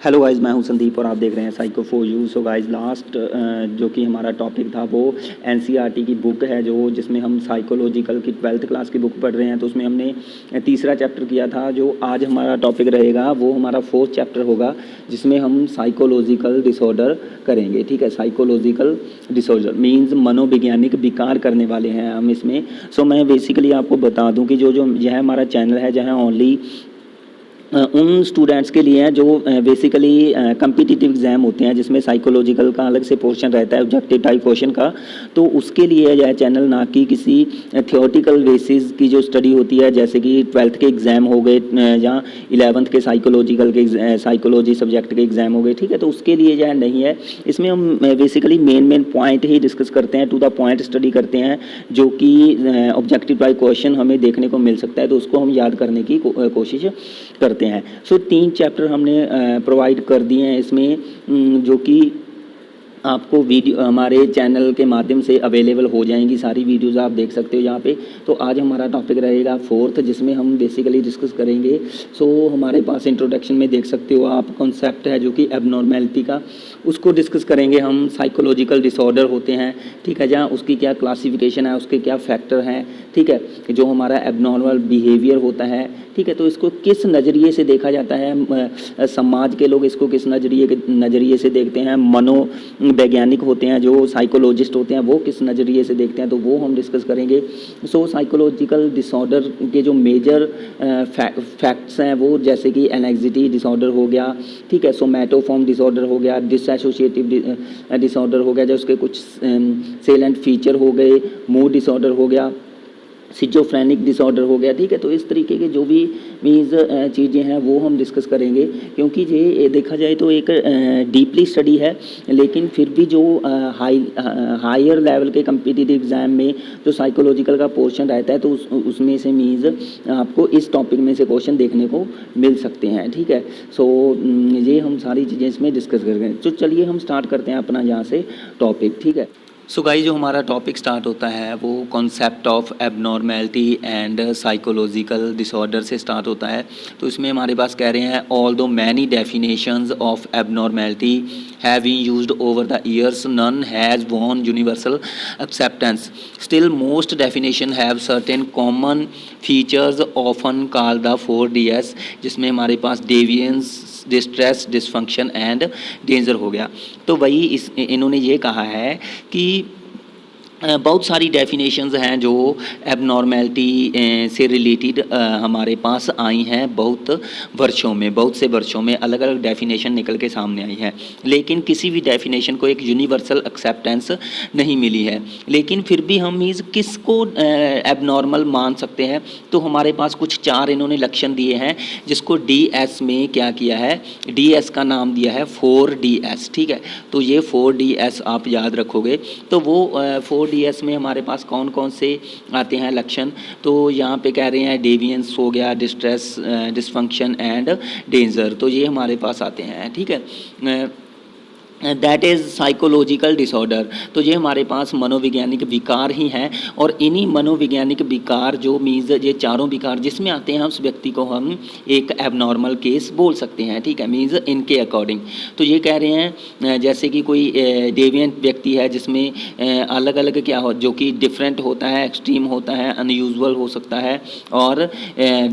Hello guys, मैं हूं संदीप और आप देख रहे हैं psycho for you. So guys, last जो कि हमारा टॉपिक था वो एनसीईआरटी की बुक है, जो जिसमें हम साइकोलॉजिकल की 12th क्लास की बुक पढ़ रहे हैं। तो उसमें हमने तीसरा चैप्टर किया था। जो आज हमारा टॉपिक रहेगा वो हमारा 4th चैप्टर होगा, जिसमें हम साइकोलॉजिकल डिसऑर्डर करेंगे। ठीक है, साइकोलॉजिकल डिसऑर्डर मीन्स मनोवैज्ञानिक विकार करने वाले हैं हम इसमें। सो मैं बेसिकली आपको बता दूं कि जो जो यह हमारा चैनल है, जहाँ ओनली उन स्टूडेंट्स के लिए हैं जो बेसिकली कम्पिटिटिव एग्ज़ाम होते हैं, जिसमें साइकोलॉजिकल का अलग से पोर्शन रहता है, ऑब्जेक्टिव टाइप क्वेश्चन का। तो उसके लिए यह चैनल, ना कि किसी थियोरेटिकल बेसिस की जो स्टडी होती है, जैसे कि 12th के एग्ज़ाम हो गए या 11th के साइकोलॉजिकल के साइकोलॉजी सब्जेक्ट के एग्ज़ाम हो गए। ठीक है, तो उसके लिए यह नहीं है। इसमें हम बेसिकली मेन पॉइंट ही डिस्कस करते हैं, टू द पॉइंट स्टडी करते हैं, जो कि ऑब्जेक्टिव टाइप क्वेश्चन हमें देखने को मिल सकता है, तो उसको हम याद करने की कोशिश करते हैं। सो 3 चैप्टर हमने प्रोवाइड कर दिए हैं इसमें, जो कि आपको वीडियो हमारे चैनल के माध्यम से अवेलेबल हो जाएंगी। सारी वीडियोस आप देख सकते हो यहाँ पे। तो आज हमारा टॉपिक रहेगा 4th, जिसमें हम बेसिकली डिस्कस करेंगे। सो हमारे पास इंट्रोडक्शन में देख सकते हो आप, कॉन्सेप्ट है जो कि एबनॉर्मेलिटी का, उसको डिस्कस करेंगे हम। साइकोलॉजिकल डिसऑर्डर होते हैं, ठीक है, जहाँ उसकी क्या क्लासिफिकेशन है, उसके क्या फैक्टर हैं, ठीक है, जो हमारा एबनॉर्मल बिहेवियर होता है, ठीक है, तो इसको किस नज़रिए से देखा जाता है, समाज के लोग इसको किस नज़रिए से देखते हैं, वैज्ञानिक होते हैं जो साइकोलॉजिस्ट होते हैं वो किस नज़रिए से देखते हैं, तो वो हम डिस्कस करेंगे। सो साइकोलॉजिकल डिसऑर्डर के जो मेजर फैक्ट्स हैं वो, जैसे कि एंग्जायटी डिसऑर्डर हो गया, ठीक है, सोमैटोफॉर्म डिसऑर्डर हो गया, डिसएसोसिएटिव डिसऑर्डर हो गया, जो उसके कुछ सेलेंट फीचर हो गए, मूड डिसऑर्डर हो गया, सिजोफ्रेनिक डिसऑर्डर हो गया। ठीक है, तो इस तरीके के जो भी मीन्स चीज़ें हैं वो हम डिस्कस करेंगे, क्योंकि ये देखा जाए तो एक डीपली स्टडी है, लेकिन फिर भी जो हायर लेवल के कम्पिटिटिव एग्ज़ाम में जो साइकोलॉजिकल का पोर्शन रहता है, तो उसमें से मीन्स आपको इस टॉपिक में से क्वेश्चन देखने को मिल सकते हैं। ठीक है, सो ये हम सारी चीज़ें इसमें डिस्कस करेंगे। तो चलिए हम स्टार्ट करते हैं अपना यहाँ से टॉपिक। ठीक है, सो गाइस, जो हमारा टॉपिक स्टार्ट होता है वो concept of abnormality and psychological disorder से स्टार्ट होता है। तो इसमें हमारे पास कह रहे हैं, although many definitions of abnormality have been used over the years, none has won universal acceptance, still most definition have certain common features often called the 4DS, जिसमें हमारे पास deviance, distress, dysfunction and danger हो गया। तो वही इन्होंने ये कहा है कि बहुत सारी डेफिनेशंस हैं जो एबनॉर्मेलिटी से रिलेटेड हमारे पास आई हैं बहुत से वर्षों में अलग अलग डेफिनेशन निकल के सामने आई है, लेकिन किसी भी डेफिनेशन को एक यूनिवर्सल एक्सेप्टेंस नहीं मिली है। लेकिन फिर भी हम इस किसको एबनॉर्मल मान सकते हैं, तो हमारे पास कुछ 4 इन्होंने लक्षण दिए हैं, जिसको DS में क्या किया है, DS का नाम दिया है 4DS। ठीक है, तो ये 4DS आप याद रखोगे। तो वो 4DS में हमारे पास कौन कौन से आते हैं लक्षण, तो यहाँ पे कह रहे हैं डेविएंस हो गया, डिस्ट्रेस, डिसफंक्शन एंड डेंजर, तो ये हमारे पास आते हैं। ठीक है, दैट इज़ साइकोलॉजिकल डिसऑर्डर। तो ये हमारे पास मनोवैज्ञानिक विकार ही हैं, और इन्हीं मनोवैज्ञानिक विकार जो मीन्स ये चारों विकार जिसमें आते हैं, उस व्यक्ति को हम एक एबनॉर्मल केस बोल सकते हैं। ठीक है, मीन्स इनके अकॉर्डिंग। तो ये कह रहे हैं जैसे कि कोई डेविएंट व्यक्ति है जिसमें अलग अलग क्या हो, जो कि डिफरेंट होता है, एक्सट्रीम होता है, अनयूजुअल हो सकता है और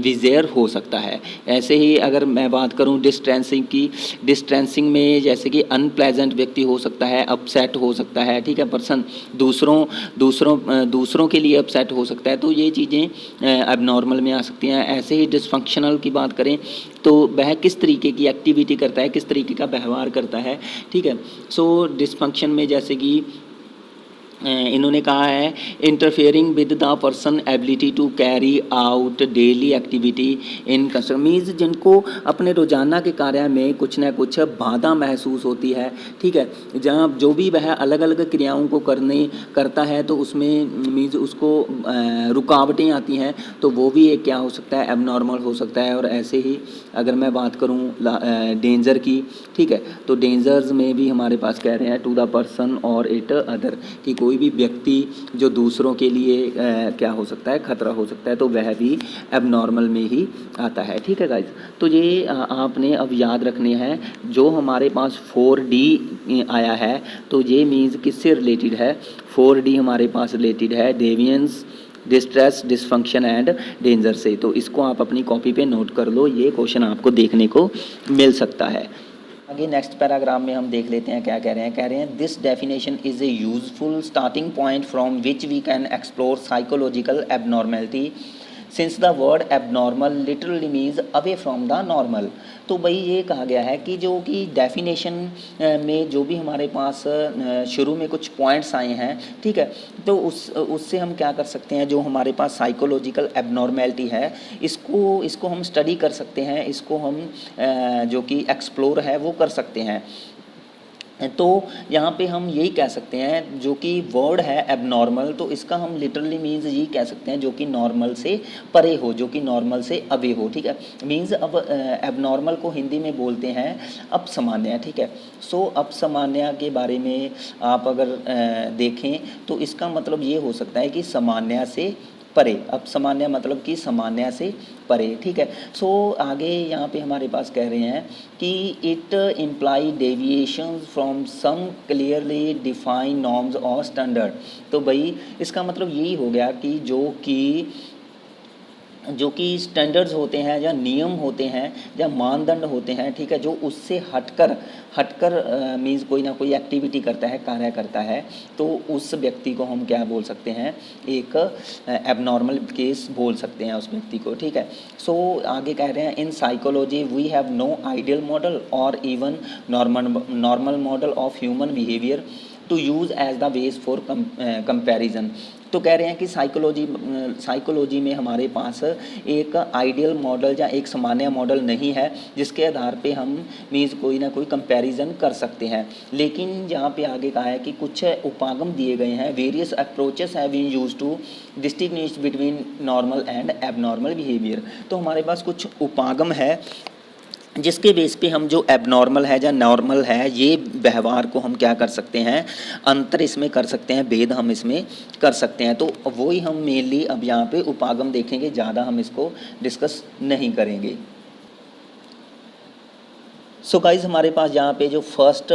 विजेयर हो सकता है। ऐसे ही अगर मैं बात करूँ डिस्ट्रेंसिंग की, डिस्ट्रेंसिंग में जैसे कि अनप्लेजेंट व्यक्ति हो सकता है, अपसेट हो सकता है। ठीक है, पर्सन दूसरों के लिए अपसेट हो सकता है, तो ये चीज़ें एबनॉर्मल में आ सकती हैं। ऐसे ही डिसफंक्शनल की बात करें तो वह किस तरीके की एक्टिविटी करता है, किस तरीके का व्यवहार करता है। ठीक है, सो डिसफंक्शन में जैसे कि इन्होंने कहा है, interfering with the person ability to carry out daily activity in construct, means जिनको अपने रोजाना के कार्य में कुछ ना कुछ बाधा महसूस होती है। ठीक है, जहाँ जो भी वह अलग अलग क्रियाओं को करता है, तो उसमें मीन्स उसको रुकावटें आती हैं, तो वो भी एक क्या हो सकता है, एबनॉर्मल हो सकता है। और ऐसे ही अगर मैं बात करूँ डेंजर की, ठीक है, तो डेंजर्स में भी हमारे पास कह रहे हैं टू द पर्सन और इट अदर, कि कोई भी व्यक्ति जो दूसरों के लिए क्या हो सकता है, खतरा हो सकता है, तो वह भी एबनॉर्मल में ही आता है। ठीक है गाइज, तो ये आपने अब याद रखने हैं। जो हमारे पास 4D आया है तो ये मीन्स किससे रिलेटेड है, 4D हमारे पास रिलेटेड है डेविएंस, डिस्ट्रेस, डिसफंक्शन एंड डेंजर से। तो इसको आप अपनी कॉपी पे नोट कर लो, ये क्वेश्चन आपको देखने को मिल सकता है। आगे नेक्स्ट पैराग्राफ में हम देख लेते हैं क्या कह रहे हैं। कह रहे हैं this definition is a useful starting point from which we can explore psychological abnormality since the word abnormal literally means away from the normal. तो भाई ये कहा गया है कि जो कि डेफिनेशन में जो भी हमारे पास शुरू में कुछ पॉइंट्स आए हैं, ठीक है, तो उससे हम क्या कर सकते हैं, जो हमारे पास साइकोलॉजिकल एबनॉर्मेलिटी है इसको हम स्टडी कर सकते हैं, इसको हम जो कि एक्सप्लोर है वो कर सकते हैं। तो यहाँ पे हम यही कह सकते हैं, जो कि वर्ड है एबनॉर्मल, तो इसका हम लिटरली मीन्स यही कह सकते हैं जो कि नॉर्मल से परे हो, जो कि नॉर्मल से अवे हो। ठीक है, मीन्स अब एबनॉर्मल को हिंदी में बोलते हैं अपसामान्य। ठीक है, सो अपसामान्य के बारे में आप अगर देखें तो इसका मतलब ये हो सकता है कि सामान्य से परे। अब सामान्य मतलब कि सामान्य से परे। ठीक है, सो आगे यहाँ पे हमारे पास कह रहे हैं कि it imply deviations from some clearly defined norms और स्टैंडर्ड। तो भाई इसका मतलब यही हो गया कि जो कि स्टैंडर्ड्स होते हैं या नियम होते हैं या मानदंड होते हैं, ठीक है, जो उससे हटकर मीन्स कोई ना कोई एक्टिविटी करता है, कार्य करता है, तो उस व्यक्ति को हम क्या बोल सकते हैं, एक एबनॉर्मल केस बोल सकते हैं उस व्यक्ति को। ठीक है, सो आगे कह रहे हैं in psychology we have no ideal model और even normal model of human behaviour to use as the base for comparison. तो कह रहे हैं कि साइकोलॉजी में हमारे पास एक आइडियल मॉडल या एक सामान्य मॉडल नहीं है जिसके आधार पे हम मीन्स कोई ना कोई कंपैरिजन कर सकते हैं। लेकिन यहाँ पे आगे कहा है कि कुछ उपागम दिए गए हैं, various approaches have been used to distinguish between normal and abnormal behaviour. तो हमारे पास कुछ उपागम है जिसके बेस पे हम जो एबनॉर्मल है या नॉर्मल है, ये व्यवहार को हम क्या कर सकते हैं, अंतर इसमें कर सकते हैं, भेद हम इसमें कर सकते हैं। तो वही हम मेनली अब यहाँ पे उपागम देखेंगे, ज़्यादा हम इसको डिस्कस नहीं करेंगे। सो गाइज हमारे पास यहाँ पे जो फर्स्ट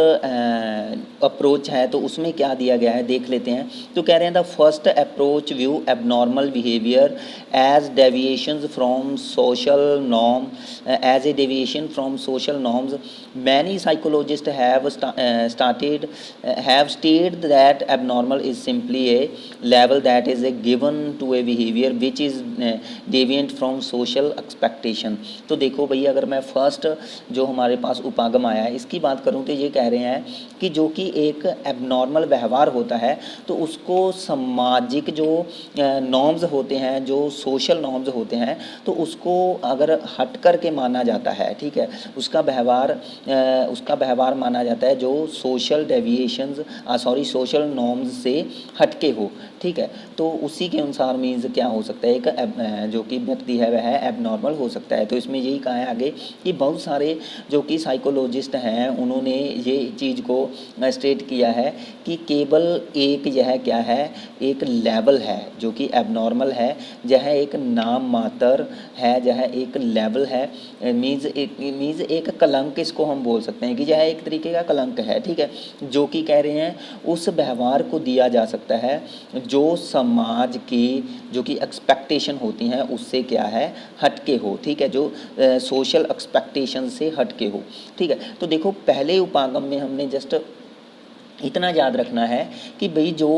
अप्रोच है तो उसमें क्या दिया गया है देख लेते हैं। तो कह रहे हैं the first approach view abnormal behaviour as deviations from social norm as a deviation from social norms. Many psychologist have stated that abnormal is simply a level that is a given to a behaviour which is deviant from social expectation. तो देखो भैया, अगर मैं first जो हमारे पास उपागम आया है इसकी बात करूं तो ये कह रहे हैं कि जो कि एक एबनॉर्मल व्यवहार होता है तो उसको सामाजिक जो नॉर्म्स होते हैं, जो सोशल नॉर्म्स होते हैं, तो उसको अगर हट कर के माना जाता है, ठीक है, उसका व्यवहार माना जाता है जो सोशल डेविएशंस सोशल नॉर्म्स से हटके हो। ठीक है, तो उसी के अनुसार मीन्स क्या हो सकता है, एक जो कि व्यक्ति है वह एबनॉर्मल हो सकता है। तो इसमें यही कहा है आगे कि बहुत सारे जो कि साइकोलॉजिस्ट हैं उन्होंने ये चीज़ को स्टेट किया है कि केवल एक यह क्या है, एक लेवल है जो कि एबनॉर्मल है, यह एक नाम मात्र है, यह एक लेवल है, मीन्स एक कलंक इसको हम बोल सकते हैं कि यह एक तरीके का कलंक है। ठीक है, जो कि कह रहे हैं उस व्यवहार को दिया जा सकता है जो समाज की जो कि एक्सपेक्टेशन होती हैं उससे क्या है, हटके हो। ठीक है, जो सोशल एक्सपेक्टेशन से हटके हो। ठीक है, तो देखो पहले उपागम में हमने जस्ट इतना याद रखना है कि भाई जो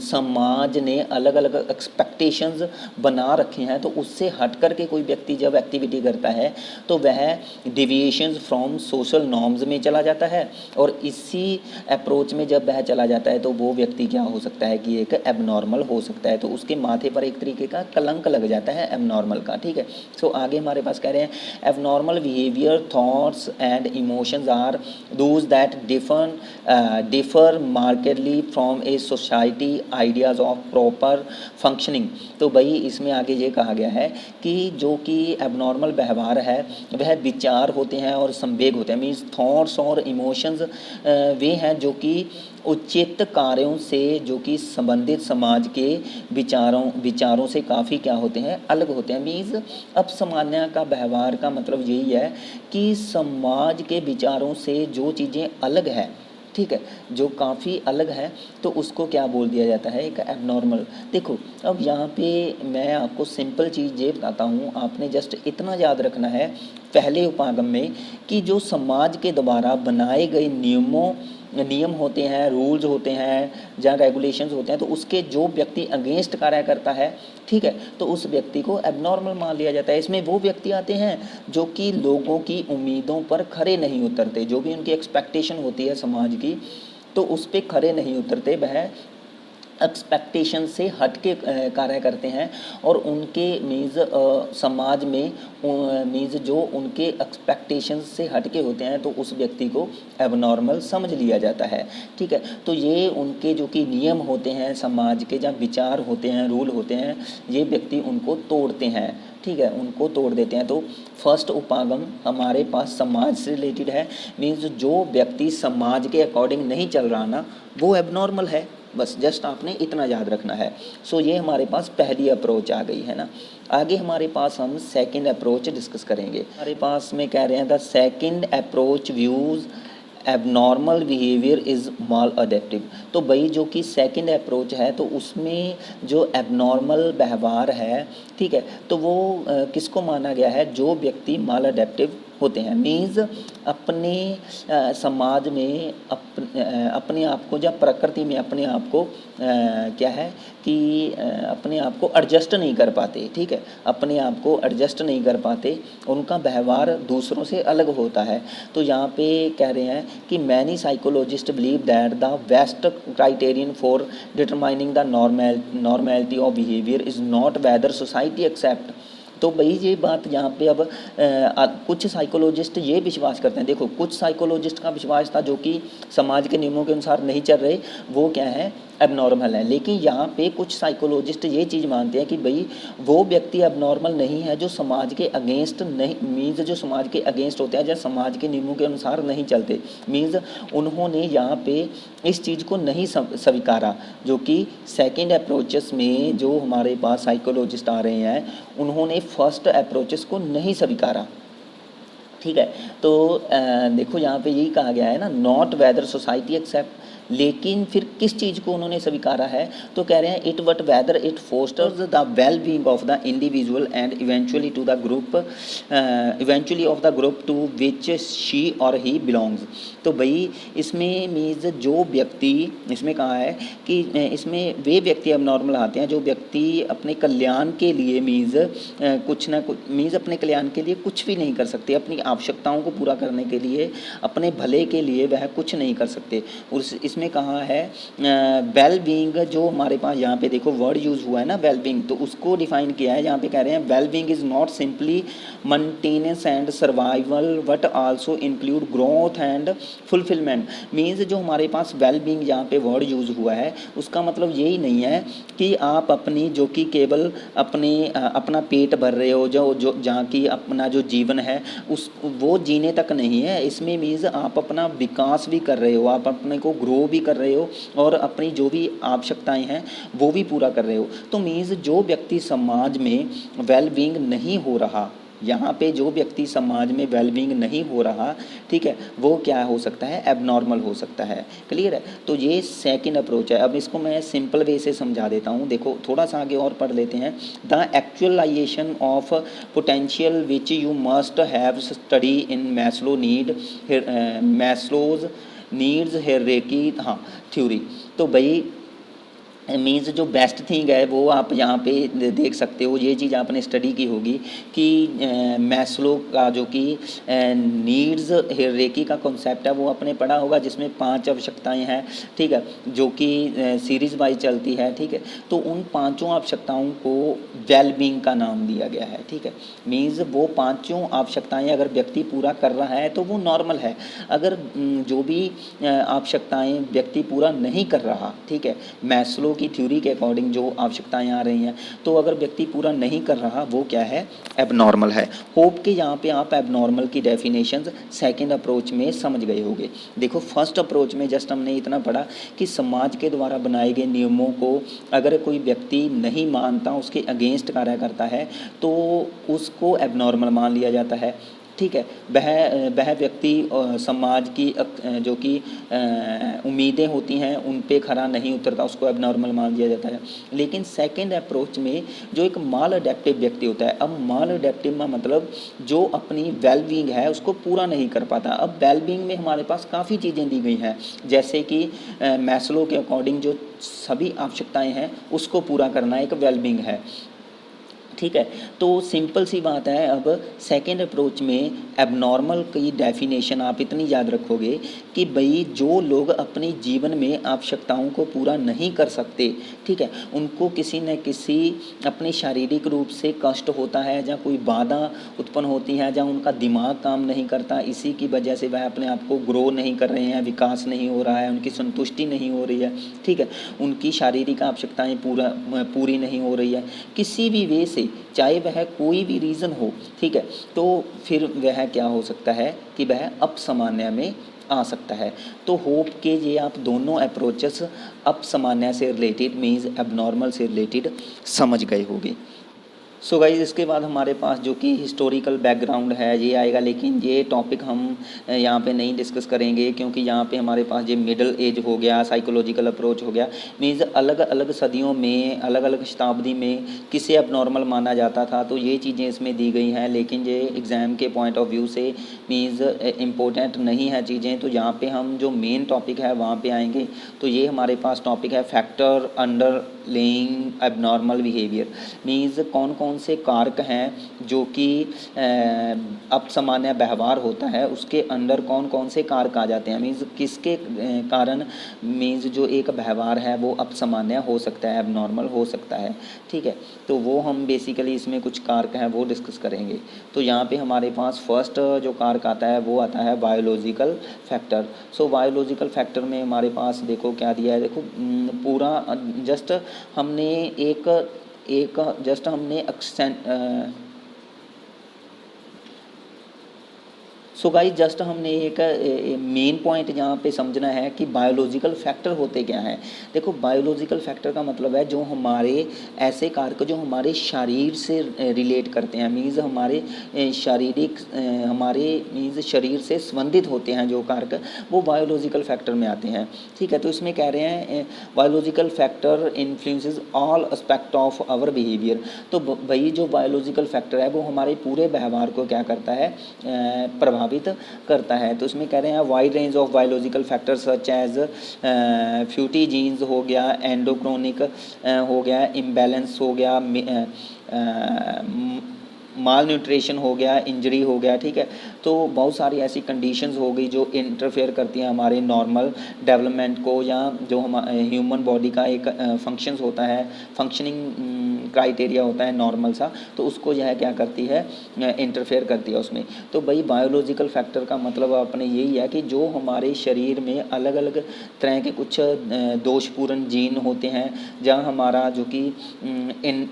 समाज ने अलग अलग एक्सपेक्टेशंस बना रखे हैं तो उससे हट कर के कोई व्यक्ति जब एक्टिविटी करता है तो वह डिविएशंस फ्रॉम सोशल नॉर्म्स में चला जाता है, और इसी अप्रोच में जब वह चला जाता है तो वो व्यक्ति क्या हो सकता है कि एक एबनॉर्मल हो सकता है। तो उसके माथे पर एक तरीके का कलंक लग जाता है एबनॉर्मल का। ठीक है, सो आगे हमारे पास कह रहे हैं abnormal behaviour thoughts and emotions are those that differ differ markedly from a society ideas of proper functioning. तो भाई इसमें आगे ये कहा गया है कि जो कि एबनॉर्मल व्यवहार है वह विचार होते हैं और संवेग होते हैं, मीन्स थॉट्स और इमोशंस वे हैं जो कि उचित कार्यों से जो कि संबंधित समाज के विचारों से काफ़ी क्या होते हैं, अलग होते हैं। मीन्स अब सामान्य का व्यवहार का मतलब यही है कि समाज के विचारों से जो चीज़ें अलग है, ठीक है, जो काफ़ी अलग है, तो उसको क्या बोल दिया जाता है, एक एबनॉर्मल। देखो अब यहाँ पे मैं आपको सिंपल चीज़ ये बताता हूँ, आपने जस्ट इतना याद रखना है पहले उपागम में कि जो समाज के द्वारा बनाए गए नियम होते हैं, रूल्स होते हैं या रेगुलेशंस होते हैं, तो उसके जो व्यक्ति अगेंस्ट कार्य करता है, ठीक है, तो उस व्यक्ति को एबनॉर्मल मान लिया जाता है। इसमें वो व्यक्ति आते हैं जो कि लोगों की उम्मीदों पर खरे नहीं उतरते, जो भी उनकी एक्सपेक्टेशन होती है समाज की, तो उस पर खरे नहीं उतरते, वह एक्सपेक्टेशन से हट के कार्य करते हैं और उनके मीन्स समाज में मीन्स जो उनके एक्सपेक्टेशन से हट के होते हैं, तो उस व्यक्ति को एबनॉर्मल समझ लिया जाता है, ठीक है। तो ये उनके जो कि नियम होते हैं समाज के, जहाँ विचार होते हैं, रूल होते हैं, ये व्यक्ति उनको तोड़ते हैं, ठीक है, उनको तोड़ देते हैं। तो फर्स्ट उपागम हमारे पास समाज से रिलेटेड है, मीन्स जो व्यक्ति समाज के अकॉर्डिंग नहीं चल रहा ना, वो एबनॉर्मल है। बस जस्ट आपने इतना याद रखना है। सो ये हमारे पास पहली अप्रोच आ गई है ना। आगे हमारे पास हम सेकंड अप्रोच डिस्कस करेंगे। हमारे पास में कह रहे हैं the second approach views abnormal behaviour is mall adaptive. तो भाई जो कि सेकंड अप्रोच है, तो उसमें जो एबनॉर्मल व्यवहार है, ठीक है, तो वो किसको माना गया है, जो व्यक्ति माल अडेप्टिव होते हैं, मीन्स अपने समाज में अपने आप को या प्रकृति में अपने आप को क्या है कि अपने आप को एडजस्ट नहीं कर पाते, ठीक है, अपने आप को एडजस्ट नहीं कर पाते, उनका व्यवहार दूसरों से अलग होता है। तो यहाँ पे कह रहे हैं कि many psychologist believe that the best criterion for determining the normality of behaviour is not whether society accept. तो भाई ये बात यहाँ पे अब कुछ साइकोलॉजिस्ट ये विश्वास करते हैं, देखो कुछ साइकोलॉजिस्ट का विश्वास था जो कि समाज के नियमों के अनुसार नहीं चल रहे, वो क्या है, एबनॉर्मल है। लेकिन यहाँ पे कुछ साइकोलॉजिस्ट ये चीज़ मानते हैं कि भाई वो व्यक्ति एबनॉर्मल नहीं है जो समाज के अगेंस्ट नहीं, मीन्स जो समाज के अगेंस्ट होते हैं, जो समाज के नियमों के अनुसार नहीं चलते, मीन्स उन्होंने यहाँ पे इस चीज़ को नहीं स्वीकारा। जो कि सेकेंड अप्रोचेस में जो हमारे पास साइकोलॉजिस्ट आ रहे हैं, उन्होंने फर्स्ट अप्रोचेस को नहीं स्वीकारा, ठीक है। तो देखो यहाँ पे यही कहा गया है ना, नॉट वेदर सोसाइटी एक्सेप्ट, लेकिन फिर किस चीज़ को उन्होंने स्वीकारा है, तो कह रहे हैं it but whether it fosters the well being of the individual and eventually to the group eventually of the group to which she or he belongs. तो भाई इसमें मीन्स जो व्यक्ति, इसमें कहा है कि इसमें वे व्यक्ति अब नॉर्मल आते हैं जो व्यक्ति अपने कल्याण के लिए मीन्स कुछ ना कुछ, मीन्स अपने कल्याण के लिए कुछ भी नहीं कर सकते, अपनी आवश्यकताओं को पूरा करने के लिए, अपने भले के लिए वह कुछ नहीं कर सकते। उस इसमें कहा है वेल बीइंग, जो हमारे पास यहाँ पे देखो वर्ड यूज़ हुआ है ना वेल बीइंग, तो उसको डिफाइन किया है। यहाँ पे कह रहे हैं well being is not simply maintenance and survival but also include growth and fulfilment. Means जो हमारे पास वेल बीइंग यहाँ पे वर्ड यूज़ हुआ है, उसका मतलब यही नहीं है कि आप अपनी जो कि केवल अपना पेट भर रहे हो, जो जहाँ की अपना जो जीवन है उस वो जीने तक नहीं है। इसमें मीन्स आप अपना विकास भी कर रहे हो, आप अपने को ग्रो भी कर रहे हो और अपनी जो भी आवश्यकताएं हैं वो भी पूरा कर रहे हो। तो मीन्स जो व्यक्ति समाज में वेल बीइंग नहीं हो रहा, यहाँ पे जो व्यक्ति समाज में वेल बीइंग नहीं हो रहा, ठीक है, वो क्या हो सकता है, एबनॉर्मल हो सकता है। क्लियर है। तो ये सेकंड अप्रोच है। अब इसको मैं सिंपल वे से समझा देता हूँ। देखो थोड़ा सा आगे और पढ़ लेते हैं। The actualization of potential which you must have study in Maslow's needs hierarchy, हाँ, थ्योरी। तो भाई मीन्स जो बेस्ट थिंग है वो आप यहाँ पे देख सकते हो। ये चीज़ आपने स्टडी की होगी कि मैस्लो का जो कि नीड्स हायरार्की का कॉन्सेप्ट है वो आपने पढ़ा होगा, जिसमें 5 आवश्यकताएं हैं, ठीक है, जो कि सीरीज़ वाइज चलती है, ठीक है। तो उन 5 आवश्यकताओं को वेलबींग का नाम दिया गया है, ठीक है। मीन्स वो 5 आवश्यकताएं अगर व्यक्ति पूरा कर रहा है तो वो नॉर्मल है। अगर जो भी आवश्यकताएं व्यक्ति पूरा नहीं कर रहा, ठीक है, मैस्लो की थ्योरी के अकॉर्डिंग जो आवश्यकताएं आ रही हैं, तो अगर व्यक्ति पूरा नहीं कर रहा वो क्या है, एबनॉर्मल है। होप के यहाँ पे आप एबनॉर्मल की डेफिनेशंस सेकंड अप्रोच में समझ गए होंगे। देखो फर्स्ट अप्रोच में जस्ट हमने इतना पढ़ा कि समाज के द्वारा बनाए गए नियमों को अगर कोई व्यक्ति नहीं मानता, उसके अगेंस्ट कार्य करता है, तो उसको एबनॉर्मल मान लिया जाता है, ठीक है। वह व्यक्ति समाज की जो कि उम्मीदें होती हैं उन पे खरा नहीं उतरता, उसको एबनॉर्मल मान दिया जाता है। लेकिन सेकंड अप्रोच में जो एक माल अडेप्टिव व्यक्ति होता है, अब माल अडेप्टिव का मतलब जो अपनी वेलबींग है उसको पूरा नहीं कर पाता। अब वेलबींग में हमारे पास काफ़ी चीज़ें दी गई हैं, जैसे कि मैस्लो के अकॉर्डिंग जो सभी आवश्यकताएँ हैं उसको पूरा करना एक वेलबींग है, ठीक है। तो सिंपल सी बात है। अब सेकेंड अप्रोच में एबनॉर्मल की डेफिनेशन आप इतनी याद रखोगे कि भाई जो लोग अपने जीवन में आवश्यकताओं को पूरा नहीं कर सकते, ठीक है, उनको किसी न किसी अपने शारीरिक रूप से कष्ट होता है, या कोई बाधा उत्पन्न होती है, या उनका दिमाग काम नहीं करता, इसी की वजह से वह अपने आप को ग्रो नहीं कर रहे हैं, विकास नहीं हो रहा है, उनकी संतुष्टि नहीं हो रही है, ठीक है, उनकी शारीरिक आवश्यकताएँ पूरी नहीं हो रही है किसी भी वे से, चाहे वह कोई भी रीज़न हो, ठीक है, तो फिर वह क्या हो सकता है कि वह अपसामान्य में आ सकता है। तो होप के ये आप दोनों अप्रोचेस अपसामान्य से रिलेटेड मीन्स एबनॉर्मल से रिलेटेड समझ गए होंगे। सो गाइस इसके बाद हमारे पास जो कि हिस्टोरिकल बैकग्राउंड है ये आएगा, लेकिन ये टॉपिक हम यहाँ पे नहीं डिस्कस करेंगे, क्योंकि यहाँ पे हमारे पास ये मिडल एज हो गया, साइकोलॉजिकल अप्रोच हो गया, मीन्स अलग अलग सदियों में, अलग अलग शताब्दी में किसे एबनॉर्मल माना जाता था, तो ये चीज़ें इसमें दी गई हैं। लेकिन ये एग्ज़ाम के पॉइंट ऑफ व्यू से मीन्स इम्पोर्टेंट नहीं है चीज़ें, तो यहाँ पर हम जो मेन टॉपिक है वहाँ पर आएँगे। तो ये हमारे पास टॉपिक है factor under laying abnormal behaviour, means कौन कौन से कारक हैं जो कि अपसामान्य व्यवहार होता है उसके अंदर कौन कौन से कारक आ जाते हैं, मीन्स किसके कारण मीन्स जो एक व्यवहार है वो अपसामान्य हो सकता है, एबनॉर्मल हो सकता है, ठीक है। तो वो हम बेसिकली इसमें कुछ कारक हैं वो डिस्कस करेंगे। तो यहाँ पे हमारे पास फर्स्ट जो कारक आता है वो आता है biological factor. So biological factor में हमारे पास देखो क्या दिया है, देखो पूरा जस्ट हमने सो गाइस जस्ट हमने एक मेन पॉइंट यहाँ पे समझना है कि बायोलॉजिकल फैक्टर होते क्या हैं। देखो बायोलॉजिकल फैक्टर का मतलब है जो हमारे ऐसे कारक जो हमारे शरीर से रिलेट करते हैं, मीन्स हमारे शरीर से संबंधित होते हैं जो कारक, वो बायोलॉजिकल फैक्टर में आते हैं, ठीक है। तो इसमें कह रहे हैं biological factor influences all aspect of our behaviour. तो भाई जो बायोलॉजिकल फैक्टर है वो हमारे पूरे व्यवहार को क्या करता है, प्रभावित करता है। तो इसमें कह रहे हैं wide range of biological factors such as फ्यूटी जीन्स हो गया, एंडोक्रोनिक हो गया, इम्बैलेंस हो गया, माल न्यूट्रिशन हो गया, इंजरी हो गया, ठीक है। तो बहुत सारी ऐसी कंडीशंस हो गई जो इंटरफेयर करती हैं हमारे नॉर्मल डेवलपमेंट को, या जो हम ह्यूमन बॉडी का एक फंक्शंस होता है, फंक्शनिंग क्राइटेरिया होता है नॉर्मल सा, तो उसको यह क्या करती है, इंटरफेयर करती है उसमें। तो भाई बायोलॉजिकल फैक्टर का मतलब अपने यही है कि जो हमारे शरीर में अलग अलग तरह के कुछ दोषपूर्ण जीन होते हैं, जहाँ हमारा जो कि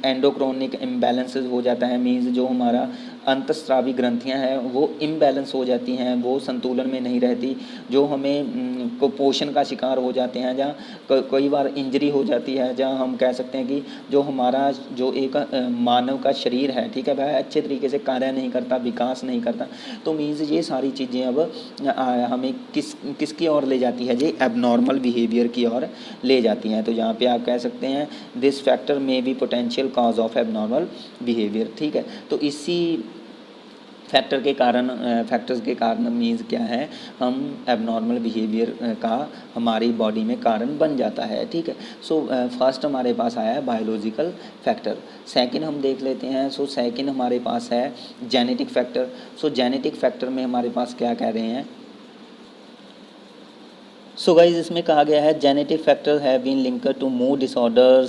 एंडोक्रोनिक इम्बैलेंसेस हो जाता है, मीन्स जो हमारा अंतस्रावी ग्रंथियां हैं वो इम्बैलेंस हो जाती हैं, वो संतुलन में नहीं रहती, जो हमें कुपोषण का शिकार हो जाते हैं, जहाँ कई बार इंजरी हो जाती है, जहाँ हम कह सकते हैं कि जो हमारा जो एक मानव का शरीर है, ठीक है, वह अच्छे तरीके से कार्य नहीं करता, विकास नहीं करता। तो मीन्स ये सारी चीज़ें अब हमें किसकी ओर ले जाती है, ये एबनॉर्मल बिहेवियर की ओर ले जाती हैं। तो यहाँ पे आप कह सकते हैं दिस फैक्टर में be potential cause of abnormal behaviour, ठीक है। तो इसी फैक्टर्स के कारण मीन्स क्या है, हम एबनॉर्मल बिहेवियर का हमारी बॉडी में कारण बन जाता है। ठीक है, सो फर्स्ट हमारे पास आया है बायोलॉजिकल फैक्टर। सेकंड हम देख लेते हैं। सो सेकंड हमारे पास है जेनेटिक फैक्टर। सो जेनेटिक फैक्टर में हमारे पास क्या कह रहे हैं, सो गाइज इसमें कहा गया है genetic factor have been linked to mood disorder,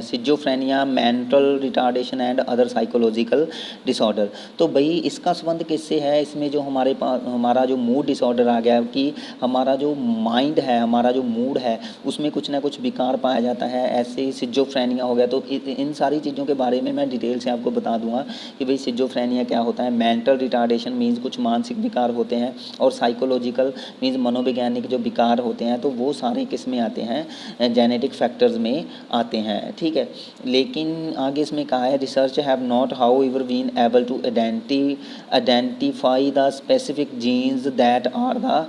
schizophrenia, mental retardation and other psychological disorder. तो भाई इसका संबंध किससे है, इसमें जो हमारे पास हमारा जो मूड डिसऑर्डर आ गया कि हमारा जो माइंड है, हमारा जो मूड है, उसमें कुछ ना कुछ विकार पाया जाता है, ऐसे ही सिजोफ्रेनिया हो गया। तो इन सारी चीज़ों के बारे में मैं डिटेल से आपको बता दूंगा कि भाई सिजोफ्रेनिया क्या होता है। मेंटल रिटार्डेशन मीन्स कुछ मानसिक विकार होते हैं, और साइकोलॉजिकल मीन्स मनोविज्ञानिक जो विकार होते हैं, तो वो सारे किस में आते हैं, जेनेटिक फैक्टर्स में आते हैं। ठीक है, लेकिन आगे इसमें कहा है research have not however been able to identify the specific genes that are the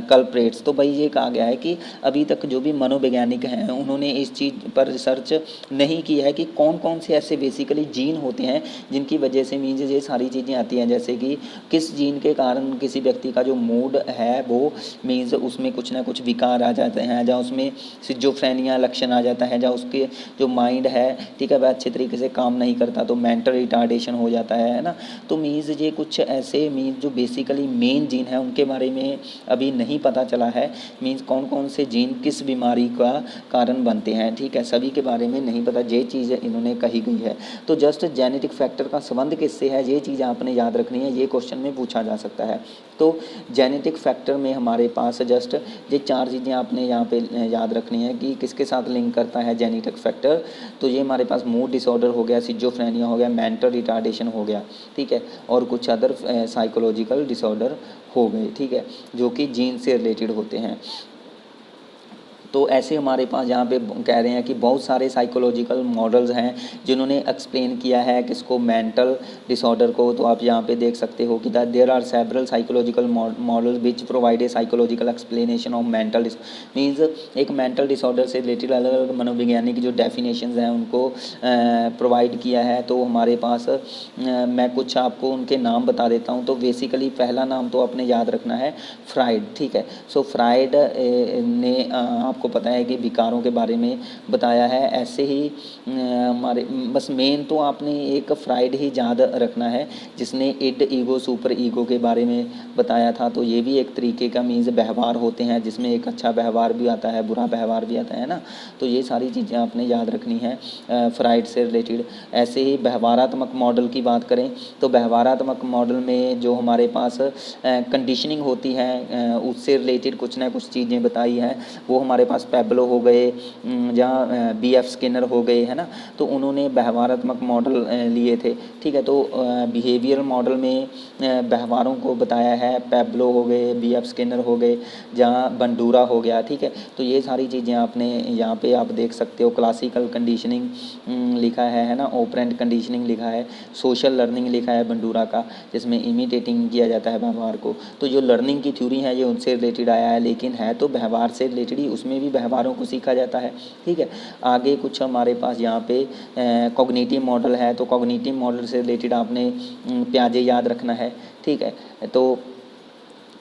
culprits. तो भाई ये कहा गया है कि अभी तक जो भी मनोवैज्ञानिक हैं उन्होंने इस चीज़ पर रिसर्च नहीं की है कि कौन कौन से ऐसे बेसिकली जीन होते हैं जिनकी वजह से मीन्स ये सारी चीज़ें आती हैं, जैसे कि किस जीन के कारण किसी व्यक्ति का जो मूड है वो मीन्स उसमें कुछ ना कुछ विकार आ जाते हैं, जहाँ उसमें सिजोफ्रेनिया लक्षण आ जाता है, जहाँ उसके जो माइंड है, ठीक है, वह अच्छे तरीके से काम नहीं करता, तो मेंटल रिटार्डेशन हो जाता है ना। तो मीन्स ये कुछ ऐसे मीन्स जो बेसिकली मेन जीन है उनके बारे में अभी नहीं पता चला है, मीन्स कौन कौन से जीन किस बीमारी का कारण बनते हैं। ठीक है, सभी के बारे में नहीं पता, ये चीज़ इन्होंने कही गई है। तो जस्ट जेनेटिक फैक्टर का संबंध किससे है, ये चीज़ आपने याद रखनी है, ये क्वेश्चन में पूछा जा सकता है। तो जेनेटिक फैक्टर में हमारे पास जस्ट ये चार चीज़ें आपने यहाँ पे याद रखनी है कि किसके साथ लिंक करता है जेनेटिक फैक्टर। तो ये हमारे पास मूड डिसऑर्डर हो गया, सिजोफ्रेनिया हो गया, मेंटल रिटार्डेशन हो गया, ठीक है, और कुछ अदर साइकोलॉजिकल डिसऑर्डर हो गए, ठीक है, जो कि जीन से रिलेटेड होते हैं। तो ऐसे हमारे पास यहाँ पे कह रहे हैं कि बहुत सारे साइकोलॉजिकल मॉडल्स हैं जिन्होंने एक्सप्लेन किया है किसको, मेंटल डिसऑर्डर को। तो आप यहाँ पे देख सकते हो कि there are several psychological models which provide a psychological explanation of mental means एक मेंटल डिसऑर्डर से रिलेटेड अलग अलग मनोवैज्ञानिक जो डेफिनेशंस हैं उनको प्रोवाइड किया है। तो हमारे पास मैं कुछ आपको उनके नाम बता देता हूँ। तो बेसिकली पहला नाम तो आपने याद रखना है फ्राइड, ठीक है। सो फ्राइड ने आपको पता है कि विकारों के बारे में बताया है। ऐसे ही हमारे बस मेन तो आपने एक फ्राइड ही याद रखना है जिसने इड, ईगो, सुपर ईगो के बारे में बताया था। तो ये भी एक तरीके का मीन्स व्यवहार होते हैं जिसमें एक अच्छा व्यवहार भी आता है, बुरा व्यवहार भी आता है ना। तो ये सारी चीज़ें आपने याद रखनी है फ्राइड से रिलेटेड। ऐसे ही व्यवहारात्मक मॉडल की बात करें तो व्यवहारात्मक मॉडल में जो हमारे पास कंडीशनिंग होती है उससे रिलेटेड कुछ ना कुछ चीज़ें बताई हैं। वो हमारे पास पैब्लो हो गए, जहाँ BF स्किनर हो गए, है ना। तो उन्होंने व्यवहारात्मक मॉडल लिए थे, ठीक है। तो बिहेवियर मॉडल में व्यवहारों को बताया है, पैब्लो हो गए, BF स्किनर हो गए, जहाँ बंडूरा हो गया, ठीक है। तो ये सारी चीज़ें आपने यहाँ पे आप देख सकते हो। क्लासिकल कंडीशनिंग लिखा है ना, ऑपरेंट कंडीशनिंग लिखा है, सोशल लर्निंग लिखा है बंडूरा का, जिसमें इमिटेटिंग किया जाता है व्यवहार को। तो जो लर्निंग की थ्योरी है ये उनसे रिलेटेड आया है, लेकिन है तो व्यवहार से रिलेटेड ही, उसमें भी व्यवहारों को सीखा जाता है, ठीक है। आगे कुछ हमारे पास यहाँ पे कॉग्निटिव मॉडल है। तो कॉग्निटिव मॉडल से रिलेटेड आपने प्याजे याद रखना है, ठीक है। तो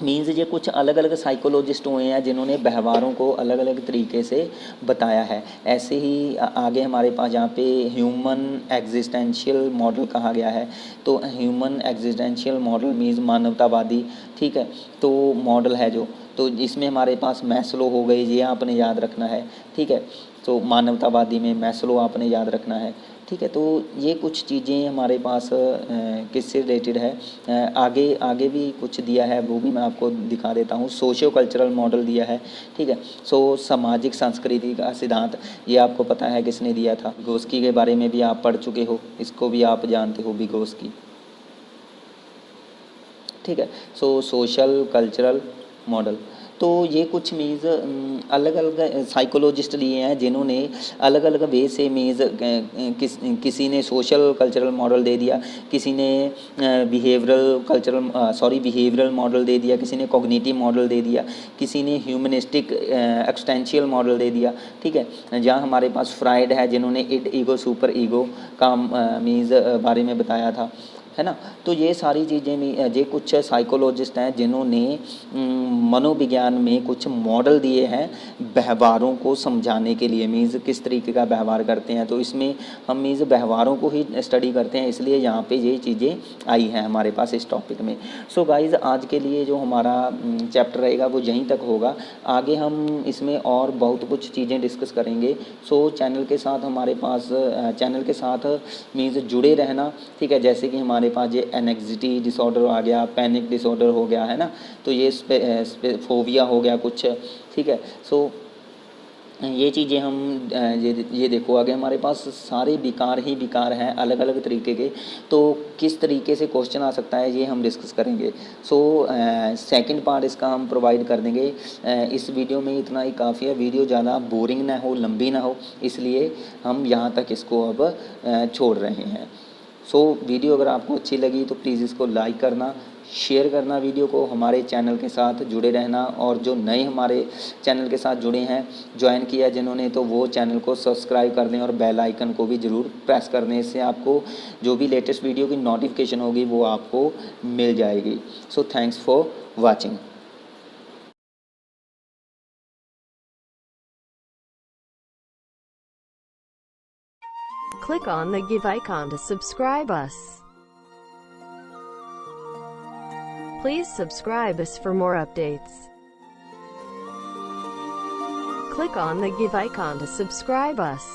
मीन्स ये कुछ अलग अलग साइकोलॉजिस्ट हुए हैं जिन्होंने व्यवहारों को अलग अलग तरीके से बताया है। ऐसे ही आगे हमारे पास यहाँ पे ह्यूमन एग्जिस्टेंशियल मॉडल कहा गया है। तो ह्यूमन एग्जिस्टेंशियल मॉडल मीन्स मानवतावादी, ठीक है। तो मॉडल है जो, तो इसमें हमारे पास मैस्लो हो गई, ये आपने याद रखना है, ठीक है। तो मानवतावादी में मैस्लो आपने याद रखना है, ठीक है। तो ये कुछ चीज़ें हमारे पास किससे रिलेटेड है। आगे आगे भी कुछ दिया है, वो भी मैं आपको दिखा देता हूँ। सोशियो कल्चरल मॉडल दिया है, ठीक है। सो सामाजिक संस्कृति का सिद्धांत, ये आपको पता है किसने दिया था। विगोस्की के बारे में भी आप पढ़ चुके हो, इसको भी आप जानते हो, विगोस्की, ठीक है। सो सोशल कल्चरल मॉडल, तो ये कुछ मीन्स अलग अलग साइकोलॉजिस्ट लिए हैं जिन्होंने अलग अलग वे से मीन्स किसी ने सोशल कल्चरल मॉडल दे दिया, किसी ने बिहेवियरल मॉडल दे दिया, किसी ने कॉग्निटिव मॉडल दे दिया, किसी ने ह्यूमनिस्टिक एक्सटेंशियल मॉडल दे दिया, ठीक है। जहाँ हमारे पास फ्राइड है जिन्होंने इड, ईगो, सुपर ईगो का मीन्स बारे में बताया था। है ना। तो ये सारी चीज़ें में ये कुछ साइकोलॉजिस्ट हैं जिन्होंने मनोविज्ञान में कुछ मॉडल दिए हैं व्यवहारों को समझाने के लिए, मीन्स किस तरीके का व्यवहार करते हैं। तो इसमें हम मीन्स व्यवहारों को ही स्टडी करते हैं, इसलिए यहाँ पे ये चीज़ें आई हैं हमारे पास इस टॉपिक में। सो गाइज़ आज के लिए जो हमारा चैप्टर रहेगा वो यहीं तक होगा। आगे हम इसमें और बहुत कुछ चीज़ें डिस्कस करेंगे। सो चैनल के साथ हमारे पास चैनल के साथ मीन्स जुड़े रहना, ठीक है। जैसे कि हमारे पास ये एनेक्सिटी डिसऑर्डर आ गया, पैनिक डिसऑर्डर हो गया, है ना। तो ये फोबिया हो गया कुछ, ठीक है। सो ये चीज़ें हम ये देखो आगे हमारे पास सारे विकार ही विकार हैं अलग अलग तरीके के। तो किस तरीके से क्वेश्चन आ सकता है ये हम डिस्कस करेंगे। सो सेकंड पार्ट इसका हम प्रोवाइड कर देंगे। इस वीडियो में इतना ही काफ़ी है, वीडियो ज़्यादा बोरिंग ना हो, लंबी ना हो, इसलिए हम यहाँ तक इसको अब छोड़ रहे हैं। सो वीडियो अगर आपको अच्छी लगी तो प्लीज़ इसको लाइक करना, शेयर करना वीडियो को, हमारे चैनल के साथ जुड़े रहना। और जो नए हमारे चैनल के साथ जुड़े हैं, ज्वाइन किया है जिन्होंने, तो वो चैनल को सब्सक्राइब कर दें और बेल आइकन को भी ज़रूर प्रेस कर दें। इससे आपको जो भी लेटेस्ट वीडियो की नोटिफिकेशन होगी वो आपको मिल जाएगी। So thanks for watching. Click on the give icon to subscribe us. Please subscribe us for more updates. Click on the give icon to subscribe us.